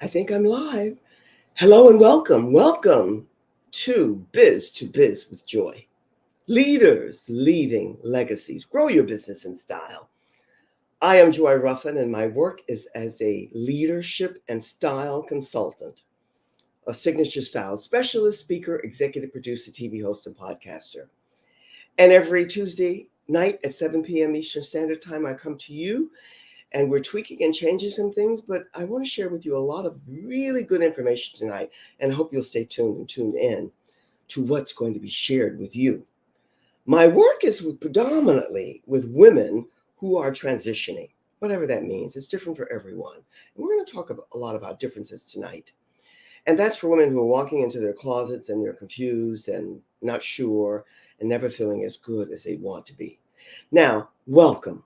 I think I'm live. Hello and welcome. Welcome to Biz with Joy. Leaders leaving legacies. Grow your business in style. I am Joy Ruffen, and my work is as a leadership and style consultant, a signature style specialist, speaker, executive producer, TV host, and podcaster. And every Tuesday night at 7 p.m. Eastern Standard Time, I come to you and we're tweaking and changing some things, but I want to share with you a lot of really good information tonight, and I hope you'll stay tuned and tune in to what's going to be shared with you. My work is predominantly with women who are transitioning, whatever that means. It's different for everyone. And we're going to talk a lot about differences tonight. And that's for women who are walking into their closets and they're confused and not sure and never feeling as good as they want to be. Now, welcome.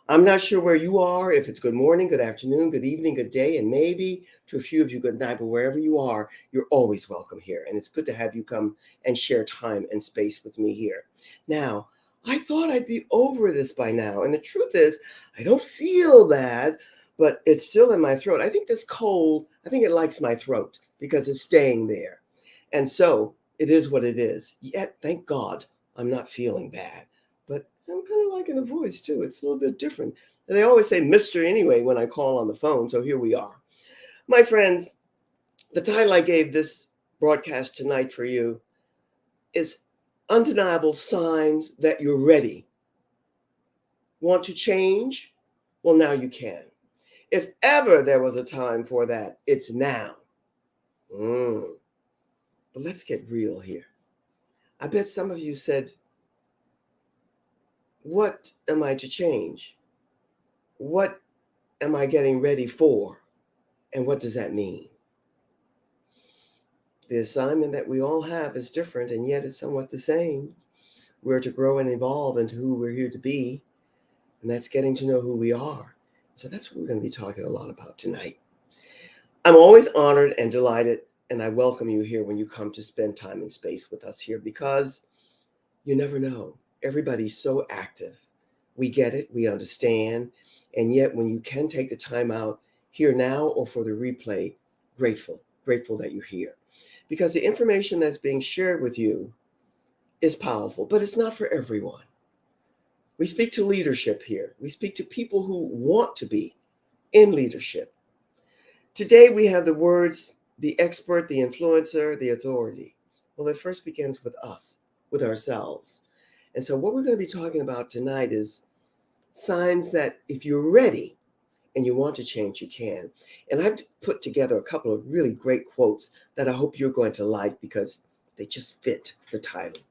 I'm not sure where you are, if it's good morning, good afternoon, good evening, good day, and maybe to a few of you, good night, but wherever you are, you're always welcome here. And it's good to have you come and share time and space with me here. Now, I thought I'd be over this by now. And the truth is, I don't feel bad, but it's still in my throat. I think this cold, I think it likes my throat because it's staying there. And so it is what it is. Yet, thank God, I'm not feeling bad. But I'm kind of liking the voice too. It's a little bit different. And they always say Mr. anyway when I call on the phone. So here we are. My friends, the title I gave this broadcast tonight for you is Undeniable Signs That You're Ready. Want to change? Well, now you can. If ever there was a time for that, it's now. But let's get real here. I bet some of you said, what am I to change? What am I getting ready for? And what does that mean? The assignment that we all have is different, and yet it's somewhat the same. We're to grow and evolve into who we're here to be, and that's getting to know who we are. So that's what we're going to be talking a lot about tonight. I'm always honored and delighted, and I welcome you here when you come to spend time and space with us here, because you never know. Everybody's so active. We get it, we understand, and yet when you can take the time out here now or for the replay, grateful that you're here. Because the information that's being shared with you is powerful, but it's not for everyone. We speak to leadership here. We speak to people who want to be in leadership. Today we have the words, the expert, the influencer, the authority. Well, it first begins with us, with ourselves. And so what we're going to be talking about tonight is signs that if you're ready and you want to change, you can. And I've put together a couple of really great quotes that I hope you're going to like because they just fit the title.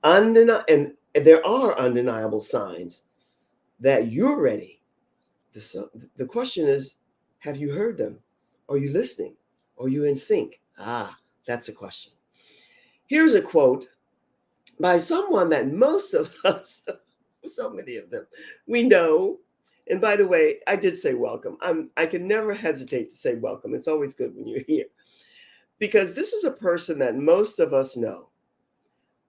And there are undeniable signs that you're ready. The question is, have you heard them? Are you listening? Are you in sync? That's a question. Here's a quote by someone that most of us, so many of them, we know. And by the way, I did say welcome. I can never hesitate to say welcome. It's always good when you're here. Because this is a person that most of us know.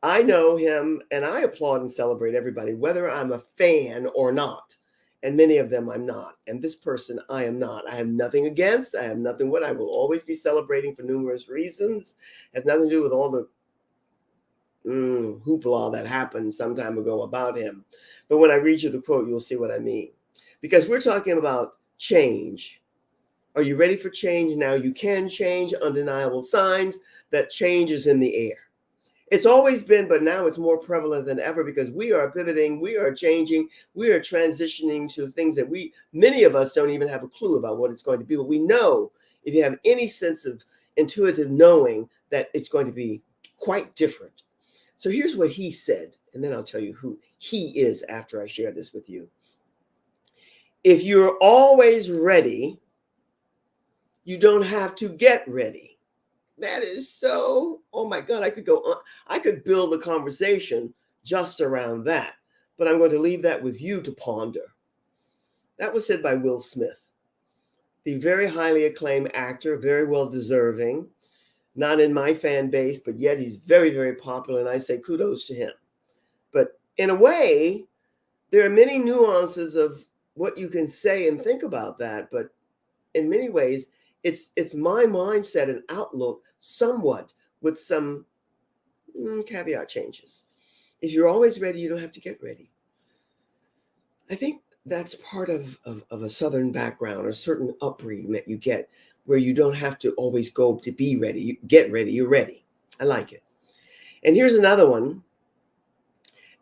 I know him, and I applaud and celebrate everybody, whether I'm a fan or not. And many of them I'm not. And this person I am not. I have nothing against. I have nothing what I will always be celebrating for numerous reasons. It has nothing to do with all the hoopla that happened some time ago about him. But when I read you the quote, you'll see what I mean. Because we're talking about change. Are you ready for change? Now you can change. Undeniable signs that change is in the air. It's always been, but now it's more prevalent than ever because we are pivoting, we are changing, we are transitioning to things that many of us don't even have a clue about what it's going to be. But we know, if you have any sense of intuitive knowing, that it's going to be quite different. So here's what he said, and then I'll tell you who he is after I share this with you. If you're always ready, you don't have to get ready. That is so, oh my God, I could go on. I could build a conversation just around that, but I'm going to leave that with you to ponder. That was said by Will Smith, the very highly acclaimed actor, very well deserving, not in my fan base, but yet he's very, very popular, and I say kudos to him. But in a way, there are many nuances of what you can say and think about that, but in many ways, It's my mindset and outlook somewhat with some caveat changes. If you're always ready, you don't have to get ready. I think that's part of a Southern background, a certain upbringing that you get where you don't have to always go to be ready. You get ready, you're ready. I like it. And here's another one.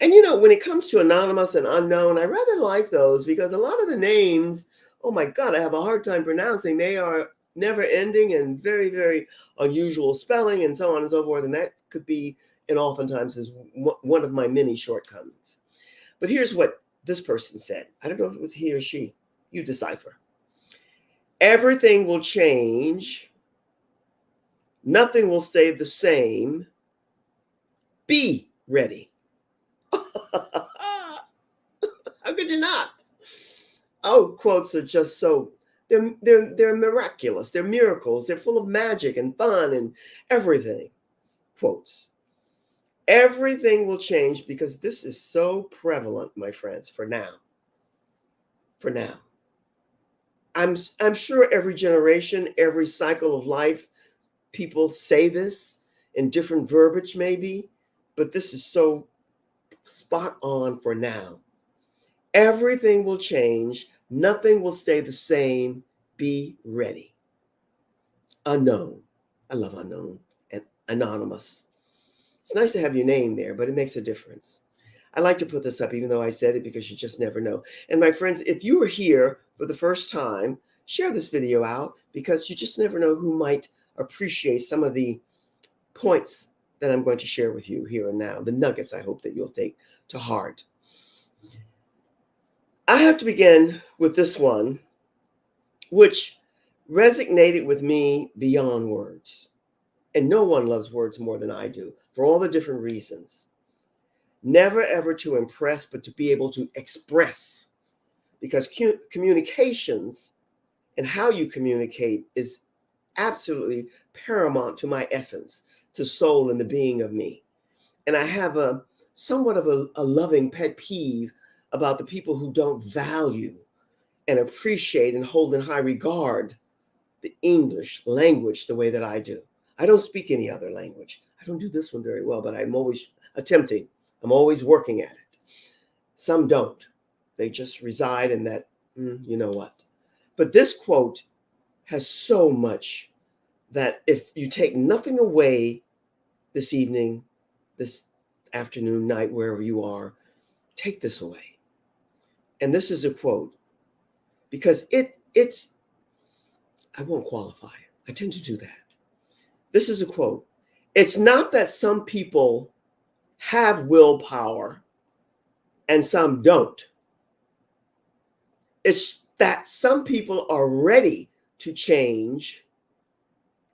And when it comes to anonymous and unknown, I rather like those because a lot of the names, oh my God, I have a hard time pronouncing. They are never ending and very, very unusual spelling and so on and so forth. And that could be, and oftentimes is one of my many shortcomings. But here's what this person said. I don't know if it was he or she. You decipher. Everything will change. Nothing will stay the same. Be ready. How could you not? Oh, quotes are just so they're miraculous. They're miracles. They're full of magic and fun and everything. Quotes. Everything will change because this is so prevalent, my friends, for now. For now. I'm sure every generation, every cycle of life, people say this in different verbiage maybe, but this is so spot on for now. Everything will change. Nothing will stay the same. Be ready. Unknown. I love unknown and anonymous. It's nice to have your name there, but it makes a difference. I like to put this up, even though I said it, because you just never know. And my friends, if you are here for the first time, share this video out because you just never know who might appreciate some of the points that I'm going to share with you here and now, the nuggets I hope that you'll take to heart. I have to begin with this one, which resonated with me beyond words. And no one loves words more than I do, for all the different reasons. Never ever to impress, but to be able to express. Because communications and how you communicate is absolutely paramount to my essence, to soul and the being of me. And I have a somewhat of a loving pet peeve about the people who don't value and appreciate and hold in high regard the English language the way that I do. I don't speak any other language. I don't do this one very well, but I'm always attempting. I'm always working at it. Some don't. They just reside in that, you know what. But this quote has so much that if you take nothing away this evening, this afternoon, night, wherever you are, take this away. And this is a quote because it's, I won't qualify it. I tend to do that. This is a quote. It's not that some people have willpower and some don't. It's that some people are ready to change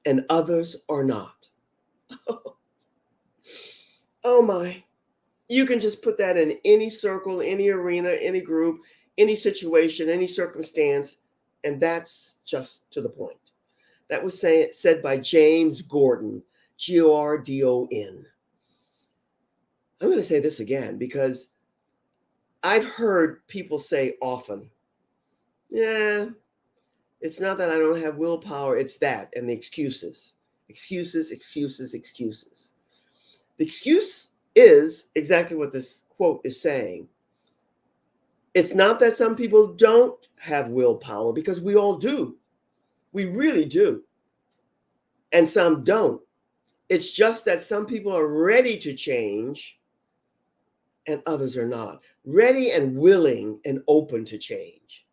and others are not. Oh my. You can just put that in any circle, any arena, any group, any situation, any circumstance, and that's just to the point. That was said by James Gordon, Gordon. I'm going to say this again because I've heard people say often, yeah, it's not that I don't have willpower, it's that, and the excuses. Excuses, excuses, excuses. The excuse is exactly what this quote is saying. It's not that some people don't have willpower, because we all do. We really do. And some don't. It's just that some people are ready to change and others are not. Ready and willing and open to change.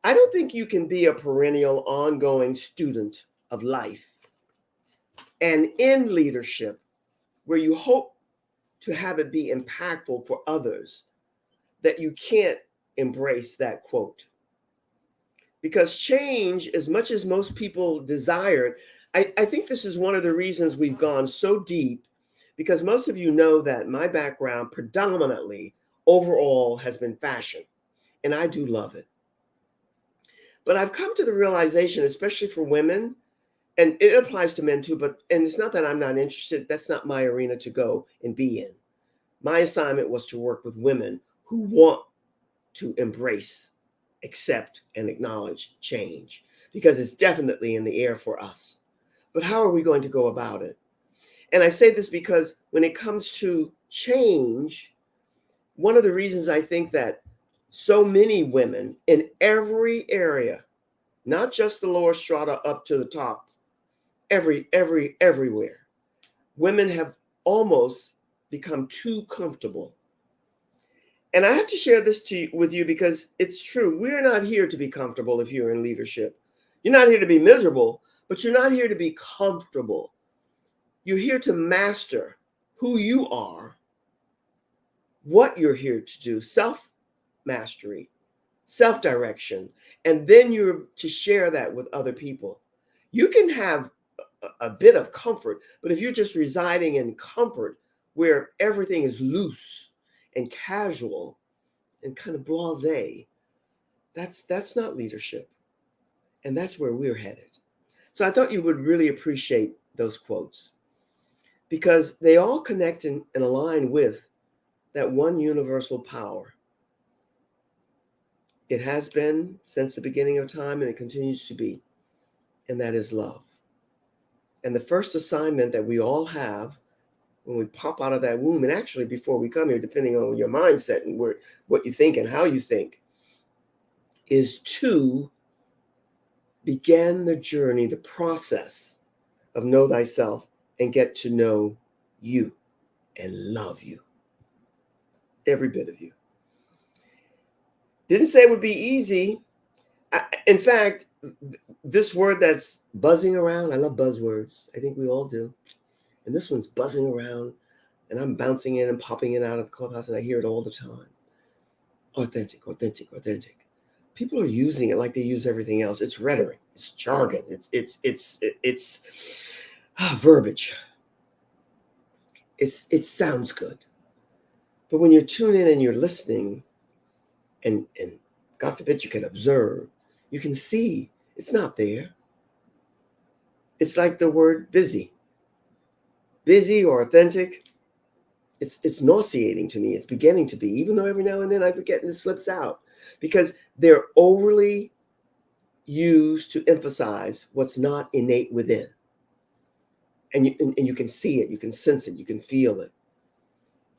I don't think you can be a perennial, ongoing student of life and in leadership where you hope to have it be impactful for others that you can't embrace that quote. Because change, as much as most people desire it, I think this is one of the reasons we've gone so deep, because most of you know that my background predominantly overall has been fashion, and I do love it. But I've come to the realization, especially for women, and it applies to men too, and it's not that I'm not interested, that's not my arena to go and be in. My assignment was to work with women who want to embrace, accept, and acknowledge change. because it's definitely in the air for us. But how are we going to go about it? And I say this because when it comes to change, one of the reasons I think that so many women in every area, not just the lower strata up to the top, everywhere, women have almost become too comfortable. And I have to share this with you because it's true. We're not here to be comfortable if you're in leadership. You're not here to be miserable, but you're not here to be comfortable. You're here to master who you are, what you're here to do, self-mastery, self-direction, and then you're to share that with other people. You can have a bit of comfort, but if you're just residing in comfort where everything is loose and casual and kind of blasé, that's not leadership. And that's where we're headed. So I thought you would really appreciate those quotes because they all connect and align with that one universal power. It has been since the beginning of time and it continues to be, and that is love. And the first assignment that we all have when we pop out of that womb, and actually before we come here, depending on your mindset and what you think and how you think, is to begin the journey, the process of know thyself and get to know you and love you. Every bit of you. Didn't say it would be easy. In fact, this word that's buzzing around, I love buzzwords. I think we all do. And this one's buzzing around and I'm bouncing in and popping in out of the clubhouse and I hear it all the time. Authentic, authentic, authentic. People are using it like they use everything else. It's rhetoric, it's jargon, it's verbiage. It sounds good. But when you're tuning in and you're listening, and God forbid you can observe, you can see it's not there. It's like the word busy. Busy or authentic, it's nauseating to me. It's beginning to be, even though every now and then I forget and it slips out, because they're overly used to emphasize what's not innate within. And you can see it, you can sense it, you can feel it.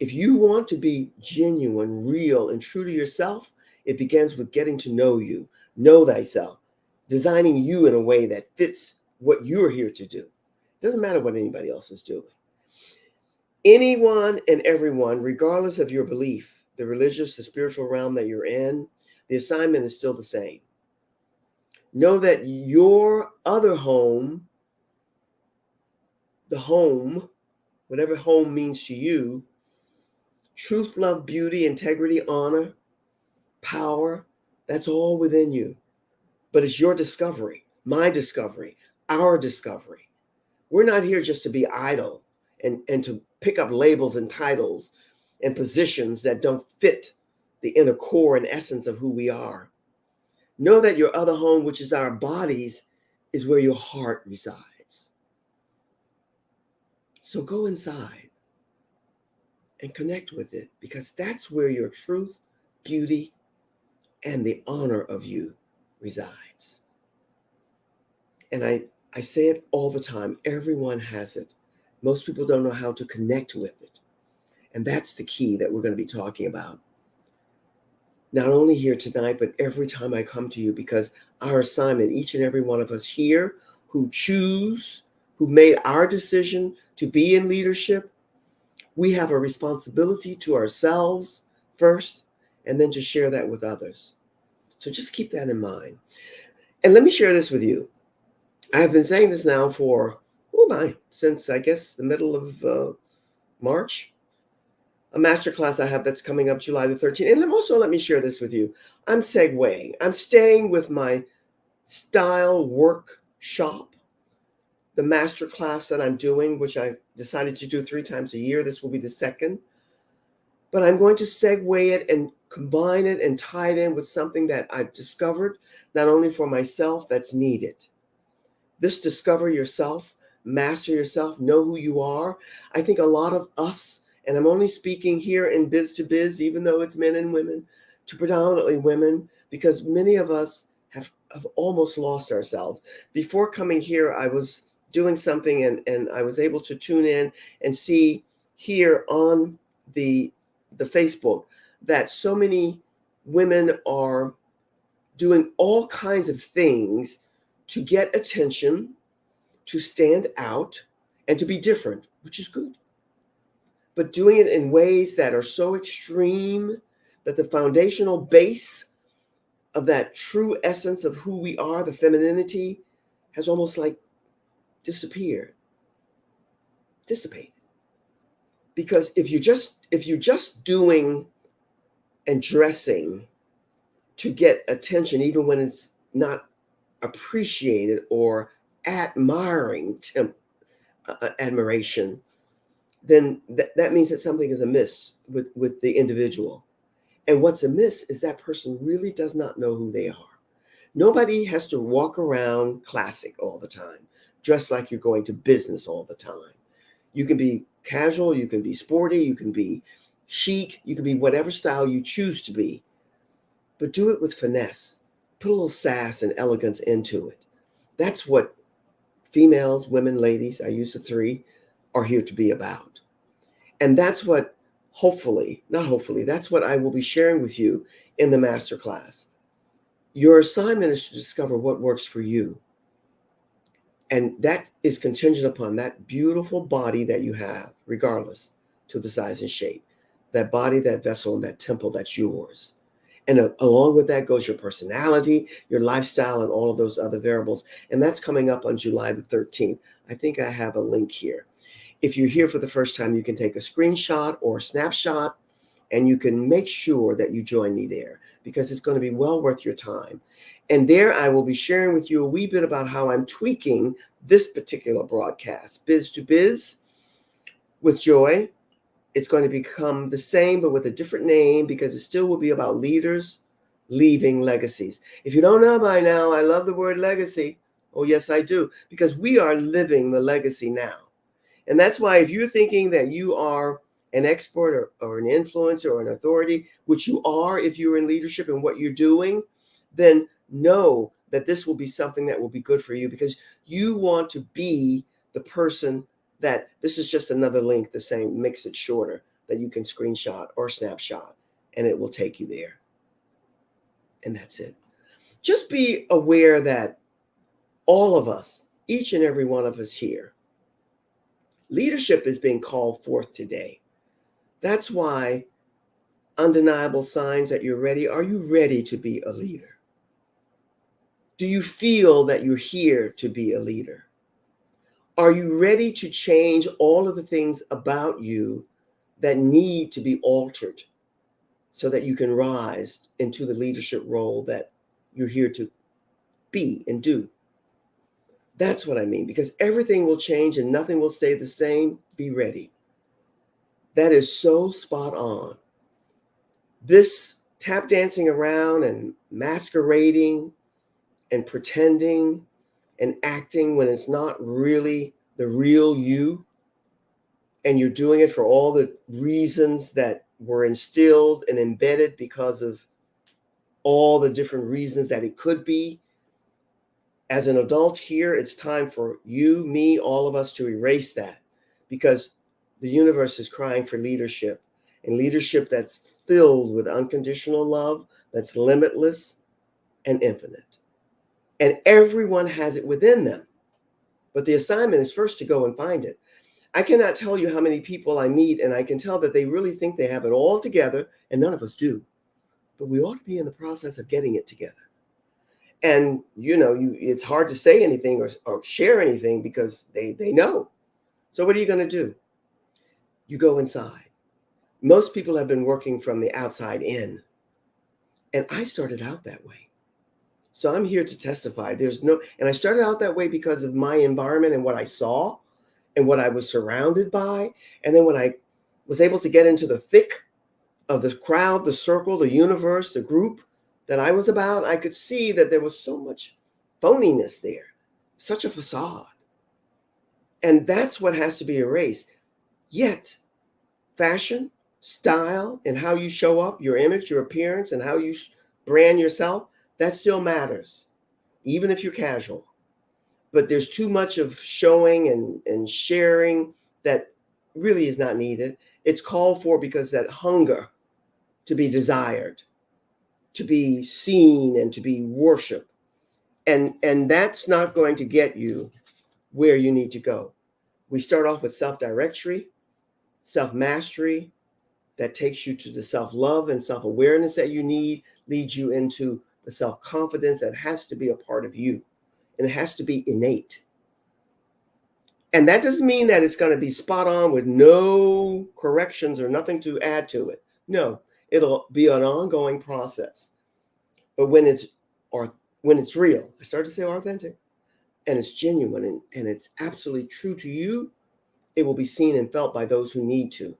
If you want to be genuine, real, and true to yourself, it begins with getting to know you, know thyself, designing you in a way that fits what you're here to do. It doesn't matter what anybody else is doing. Anyone and everyone, regardless of your belief, the religious, the spiritual realm that you're in, the assignment is still the same. Know that your other home, the home, whatever home means to you, truth, love, beauty, integrity, honor, power, that's all within you. But it's your discovery, my discovery, our discovery. We're not here just to be idle and to pick up labels and titles and positions that don't fit the inner core and essence of who we are. Know that your other home, which is our bodies, is where your heart resides. So go inside and connect with it, because that's where your truth, beauty, and the honor of you resides. And I say it all the time. Everyone has it. Most people don't know how to connect with it. And that's the key that we're going to be talking about. Not only here tonight, but every time I come to you, because our assignment, each and every one of us here who made our decision to be in leadership, we have a responsibility to ourselves first, and then to share that with others. So just keep that in mind. And let me share this with you. I have been saying this now since I guess the middle of March. A masterclass I have that's coming up July the 13th. And also let me share this with you. I'm segueing. I'm staying with my style workshop, the masterclass that I'm doing, which I decided to do 3 times a year. This will be the second. But I'm going to segue it and combine it and tie it in with something that I've discovered, not only for myself, that's needed. This discover yourself, master yourself, know who you are. I think a lot of us, and I'm only speaking here in biz to biz, even though it's men and women, to predominantly women, because many of us have almost lost ourselves. Before coming here, I was doing something, and I was able to tune in and see here on the Facebook that so many women are doing all kinds of things to get attention, to stand out, and to be different, which is good. But doing it in ways that are so extreme that the foundational base of that true essence of who we are, the femininity, has almost like disappeared, dissipated. Because if you're just doing and dressing to get attention, even when it's not appreciated or admiring admiration, then that means that something is amiss with the individual. And what's amiss is that person really does not know who they are. Nobody has to walk around classic all the time, dress like you're going to business all the time. You can be casual, you can be sporty, you can be chic, you can be whatever style you choose to be, but do it with finesse. Put a little sass and elegance into it. That's what females, women, ladies, I use the three, are here to be about. And that's what that's what I will be sharing with you in the masterclass. Your assignment is to discover what works for you. And that is contingent upon that beautiful body that you have, regardless to the size and shape. That body, that vessel, and that temple, that's yours. And along with that goes your personality, your lifestyle, and all of those other variables. And that's coming up on July the 13th. I think I have a link here. If you're here for the first time, you can take a screenshot or a snapshot, and you can make sure that you join me there, because it's going to be well worth your time. And there I will be sharing with you a wee bit about how I'm tweaking this particular broadcast, Biz to Biz with Joy. It's going to become the same, but with a different name, because it still will be about leaders leaving legacies. If you don't know by now, I love the word legacy. Oh, yes, I do, because we are living the legacy now. And that's why if you're thinking that you are an expert or an influencer or an authority, which you are if you're in leadership and what you're doing, then know that this will be something that will be good for you, because you want to be the person that this is just another link, the same, makes it shorter, that you can screenshot or snapshot, and it will take you there. And that's it. Just be aware that all of us, each and every one of us here, leadership is being called forth today. That's why undeniable signs that you're ready. Are you ready to be a leader? Do you feel that you're here to be a leader? Are you ready to change all of the things about you that need to be altered so that you can rise into the leadership role that you're here to be and do? That's what I mean, because everything will change and nothing will stay the same. Be ready. That is so spot on. This tap dancing around and masquerading and pretending and acting when it's not really the real you, and you're doing it for all the reasons that were instilled and embedded because of all the different reasons that it could be. As an adult here, it's time for you, me, all of us to erase that, because the universe is crying for leadership, and leadership that's filled with unconditional love, that's limitless and infinite. And everyone has it within them. But the assignment is first to go and find it. I cannot tell you how many people I meet, and I can tell that they really think they have it all together, and none of us do. But we ought to be in the process of getting it together. And, it's hard to say anything or share anything because they know. So what are you going to do? You go inside. Most people have been working from the outside in. And I started out that way. So I'm here to testify. And I started out that way because of my environment and what I saw and what I was surrounded by. And then when I was able to get into the thick of the crowd, the circle, the universe, the group that I was about, I could see that there was so much phoniness there, such a facade. And that's what has to be erased. Yet, fashion, style, and how you show up, your image, your appearance, and how you brand yourself, That still matters, even if you're casual. But there's too much of showing and sharing that really is not needed. It's called for because that hunger to be desired, to be seen, and to be worshiped. And that's not going to get you where you need to go. We start off with self-directory, self-mastery, that takes you to the self-love and self-awareness that you need, leads you into the self-confidence that has to be a part of you. And it has to be innate. And that doesn't mean that it's going to be spot on with no corrections or nothing to add to it. No, it'll be an ongoing process. But when it's real, I started to say authentic, and it's genuine and it's absolutely true to you, it will be seen and felt by those who need to.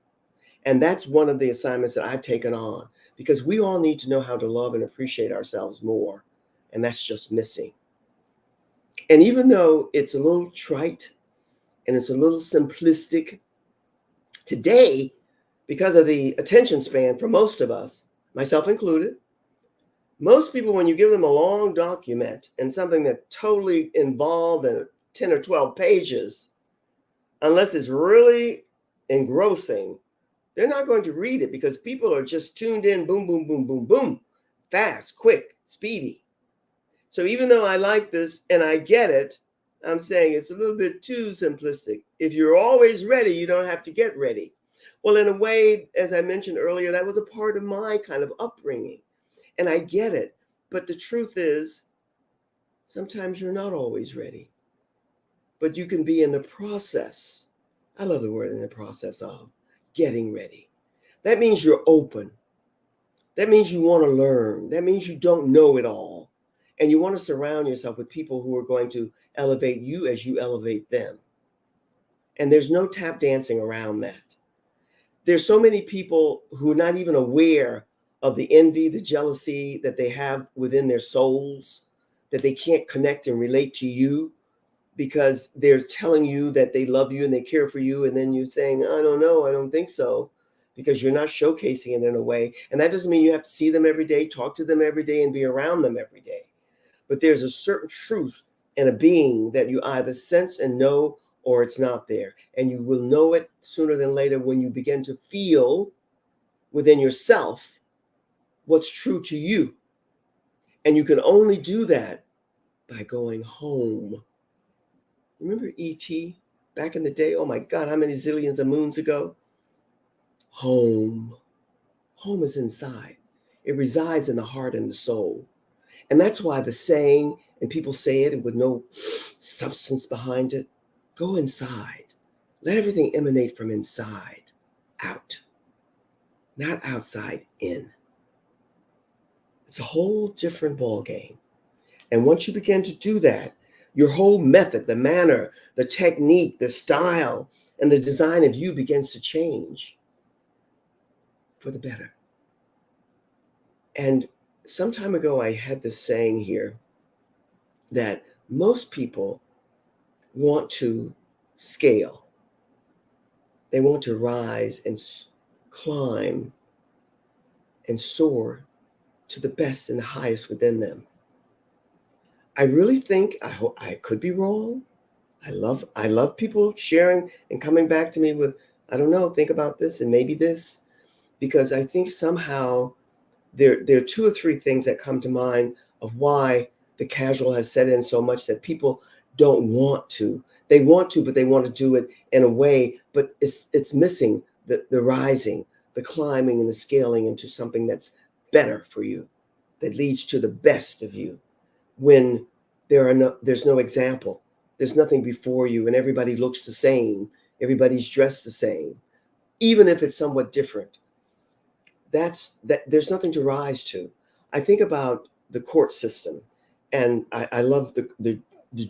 And that's one of the assignments that I've taken on, because we all need to know how to love and appreciate ourselves more. And that's just missing. And even though it's a little trite and it's a little simplistic today, because of the attention span for most of us, myself included, most people, when you give them a long document and something that totally involved in 10 or 12 pages, unless it's really engrossing, they're not going to read it, because people are just tuned in, boom, boom, boom, boom, boom, fast, quick, speedy. So even though I like this and I get it, I'm saying it's a little bit too simplistic. If you're always ready, you don't have to get ready. Well, in a way, as I mentioned earlier, that was a part of my kind of upbringing. And I get it. But the truth is, sometimes you're not always ready. But you can be in the process. I love the word in the process of getting ready. That means you're open. That means you want to learn. That means you don't know it all. And you want to surround yourself with people who are going to elevate you as you elevate them. And there's no tap dancing around that. There's so many people who are not even aware of the envy, the jealousy that they have within their souls, that they can't connect and relate to you because they're telling you that they love you and they care for you. And then you're saying, I don't know, I don't think so, because you're not showcasing it in a way. And that doesn't mean you have to see them every day, talk to them every day, and be around them every day. But there's a certain truth and a being that you either sense and know, or it's not there. And you will know it sooner than later when you begin to feel within yourself what's true to you. And you can only do that by going home. Remember E.T. back in the day? Oh my God, how many zillions of moons ago? Home. Home is inside. It resides in the heart and the soul. And that's why the saying, and people say it with no substance behind it, go inside. Let everything emanate from inside out, not outside in. It's a whole different ballgame. And once you begin to do that, your whole method, the manner, the technique, the style, and the design of you begins to change for the better. And some time ago, I had this saying here that most people want to scale. They want to rise and climb and soar to the best and the highest within them. I really think, I could be wrong. I love people sharing and coming back to me with, I don't know, think about this and maybe this, because I think somehow there are two or three things that come to mind of why the casual has set in so much that people don't want to. They want to, but they want to do it in a way, but it's missing the rising, the climbing and the scaling into something that's better for you, that leads to the best of you. When there's no example, there's nothing before you, and everybody looks the same, everybody's dressed the same, even if it's somewhat different. There's nothing to rise to. I think about the court system, and I love the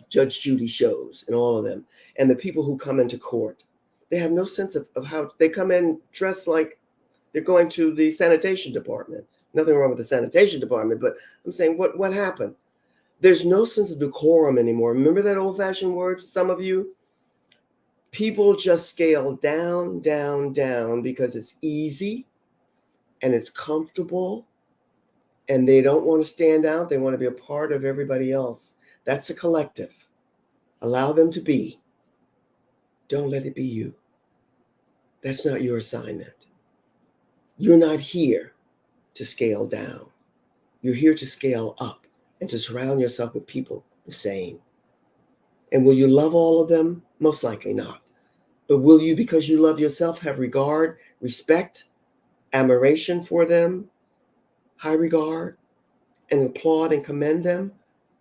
Judge Judy shows and all of them, and the people who come into court. They have no sense of how they come in dressed like they're going to the sanitation department. Nothing wrong with the sanitation department, but I'm saying what happened? There's no sense of decorum anymore. Remember that old-fashioned word, some of you? People just scale down, down, down because it's easy and it's comfortable And they don't want to stand out. They want to be a part of everybody else. That's a collective. Allow them to be. Don't let it be you. That's not your assignment. You're not here to scale down. You're here to scale up and to surround yourself with people the same. And will you love all of them? Most likely not. But will you, because you love yourself, have regard, respect, admiration for them, high regard, and applaud and commend them?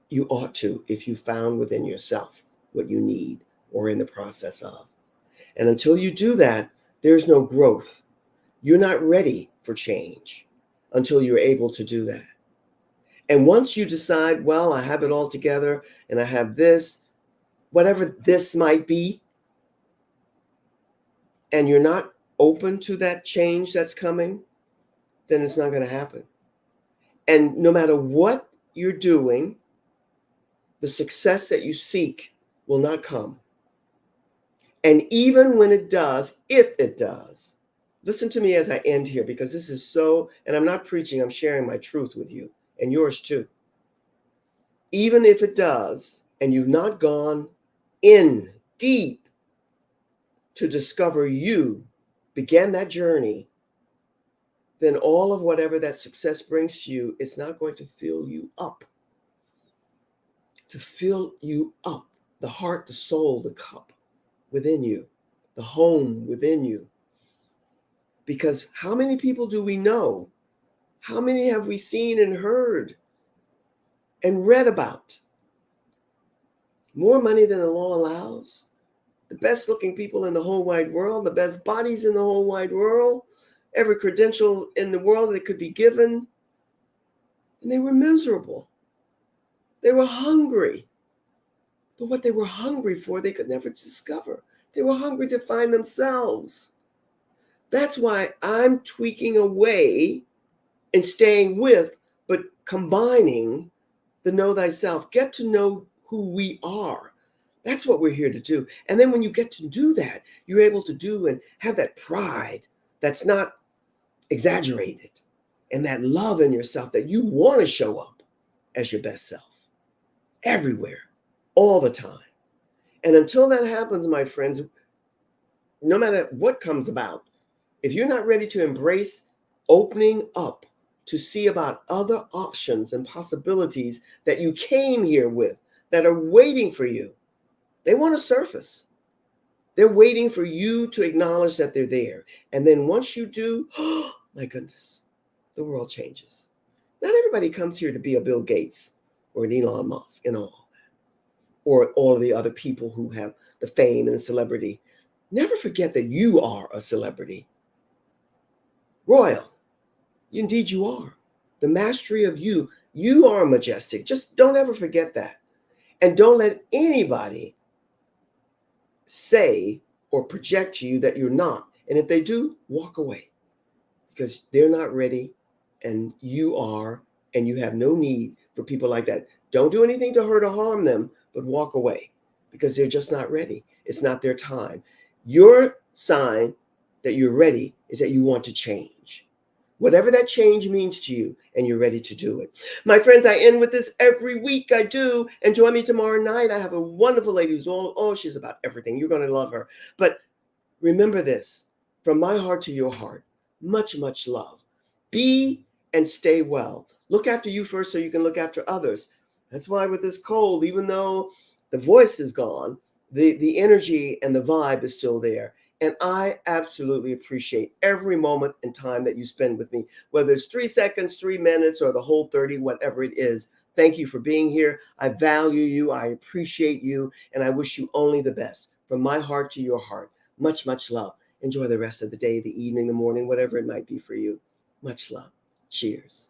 You ought to, if you found within yourself what you need or in the process of. And until you do that, there's no growth. You're not ready for change until you're able to do that. And once you decide, well, I have it all together and I have this, whatever this might be, and you're not open to that change that's coming, then it's not going to happen. And no matter what you're doing, the success that you seek will not come. And even when it does, if it does, listen to me as I end here, because this is so, and I'm not preaching, I'm sharing my truth with you and yours too. Even if it does, and you've not gone in deep to discover you, began that journey, then all of whatever that success brings to you, it's not going to fill you up. To fill you up, the heart, the soul, the cup within you, the home within you. Because how many people do we know? How many have we seen and heard and read about? More money than the law allows. The best looking people in the whole wide world, the best bodies in the whole wide world, every credential in the world that could be given. And they were miserable. They were hungry. But what they were hungry for, they could never discover. They were hungry to find themselves. That's why I'm tweaking away and staying with, but combining the know thyself. Get to know who we are. That's what we're here to do. And then when you get to do that, you're able to do and have that pride that's not exaggerated, and that love in yourself that you want to show up as your best self everywhere, all the time. And until that happens, my friends, no matter what comes about, if you're not ready to embrace opening up to see about other options and possibilities that you came here with, that are waiting for you, they want to surface. They're waiting for you to acknowledge that they're there. And then once you do, oh my goodness, the world changes. Not everybody comes here to be a Bill Gates or an Elon Musk and all that, or all of the other people who have the fame and the celebrity. Never forget that you are a celebrity. Royal. Indeed, you are. The mastery of you. You are majestic. Just don't ever forget that. And don't let anybody say or project to you that you're not. And if they do, walk away, because they're not ready and you are, and you have no need for people like that. Don't do anything to hurt or harm them, but walk away, because they're just not ready. It's not their time. Your sign that you're ready is that you want to change. Whatever that change means to you, and you're ready to do it. My friends, I end with this every week. I do. And join me tomorrow night. I have a wonderful lady who's she's about everything. You're going to love her. But remember this, from my heart to your heart, much, much love. Be and stay well. Look after you first so you can look after others. That's why with this cold, even though the voice is gone, the energy and the vibe is still there. And I absolutely appreciate every moment and time that you spend with me, whether it's 3 seconds, 3 minutes, or the whole 30, whatever it is. Thank you for being here. I value you. I appreciate you. And I wish you only the best. From my heart to your heart, much, much love. Enjoy the rest of the day, the evening, the morning, whatever it might be for you. Much love. Cheers.